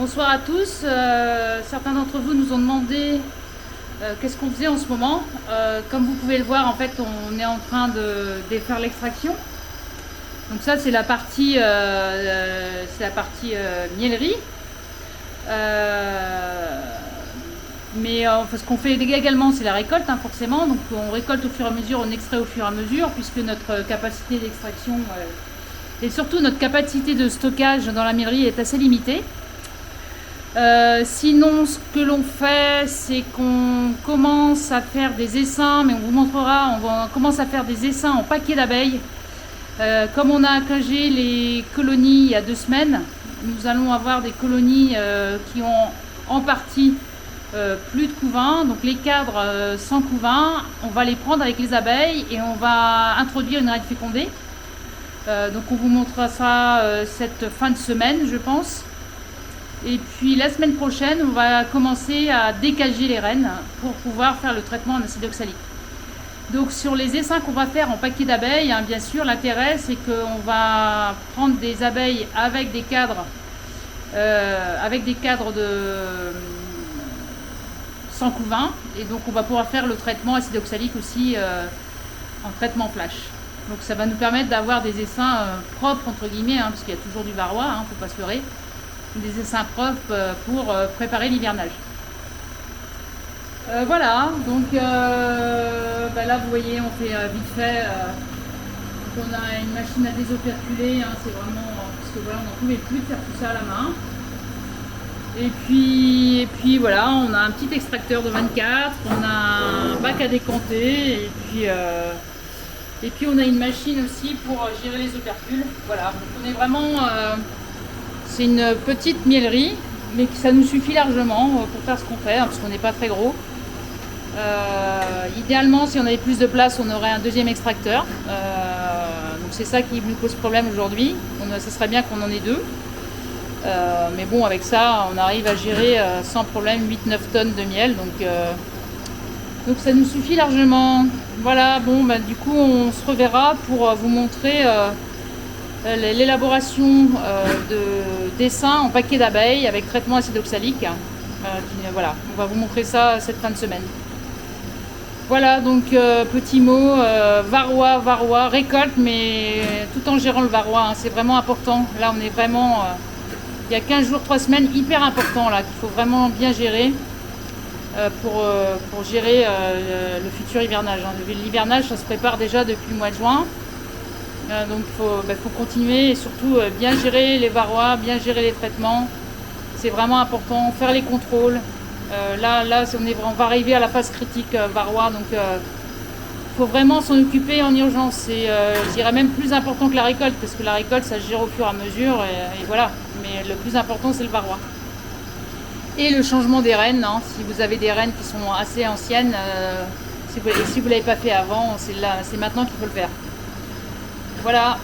Bonsoir à tous. Certains d'entre vous nous ont demandé qu'est-ce qu'on faisait en ce moment. Comme vous pouvez le voir, en fait, on est en train de faire l'extraction. Donc ça, c'est la partie, miellerie. Mais ce qu'on fait également, c'est la récolte, hein, forcément. Donc on récolte au fur et à mesure, on extrait au fur et à mesure, puisque notre capacité d'extraction et surtout notre capacité de stockage dans la miellerie est assez limitée. Sinon, ce que l'on fait, c'est qu'on commence à faire des essaims, mais on vous montrera, on commence à faire des essaims en paquets d'abeilles. Comme on a accagé les colonies il y a 2 semaines, nous allons avoir des colonies qui ont en partie plus de couvain. Donc les cadres sans couvain, on va les prendre avec les abeilles et on va introduire une reine fécondée. Donc on vous montrera ça cette fin de semaine, je pense. Et puis la semaine prochaine, on va commencer à décager les reines pour pouvoir faire le traitement en acide oxalique. Donc sur les essaims qu'on va faire en paquet d'abeilles, hein, bien sûr, l'intérêt c'est qu'on va prendre des abeilles avec des cadres, sans couvain, et donc on va pouvoir faire le traitement acide oxalique aussi en traitement flash. Donc ça va nous permettre d'avoir des essaims propres entre guillemets, hein, parce qu'il y a toujours du varroa, hein, faut pas se leurrer. Des essaims propres pour préparer l'hivernage. Voilà, donc là vous voyez, on fait vite fait. On a une machine à désoperculer, hein, c'est vraiment parce que voilà, on n'en pouvait plus de faire tout ça à la main. Et puis voilà, on a un petit extracteur de 24, on a un bac à décanter, et puis on a une machine aussi pour gérer les opercules. Voilà, donc on est vraiment c'est une petite miellerie, mais ça nous suffit largement pour faire ce qu'on fait, hein, parce qu'on n'est pas très gros. Idéalement, si on avait plus de place, on aurait un deuxième extracteur. Donc c'est ça qui nous pose problème aujourd'hui. Ce serait bien qu'on en ait 2. Mais bon, avec ça, on arrive à gérer sans problème 8-9 tonnes de miel. Donc ça nous suffit largement. Voilà, bon, du coup, on se reverra pour vous montrer l'élaboration de dessins en paquet d'abeilles avec traitement acide oxalique. Voilà, on va vous montrer ça cette fin de semaine. Voilà, donc petit mot, varroa, récolte, mais tout en gérant le varroa, hein, c'est vraiment important. Là, on est vraiment, il y a 15 jours, 3 semaines, hyper important là, qu'il faut vraiment bien gérer pour gérer le futur hivernage. Hein. L'hivernage, ça se prépare déjà depuis le mois de juin. Donc il faut continuer et surtout bien gérer les varrois, bien gérer les traitements. C'est vraiment important, faire les contrôles. Là on va arriver à la phase critique varrois, donc il faut vraiment s'en occuper en urgence. C'est je dirais même plus important que la récolte, parce que la récolte ça se gère au fur et à mesure, et voilà. Mais le plus important c'est le varrois. Et le changement des rennes, hein. Si vous avez des rennes qui sont assez anciennes, si vous ne l'avez pas fait avant, c'est maintenant qu'il faut le faire. Voilà.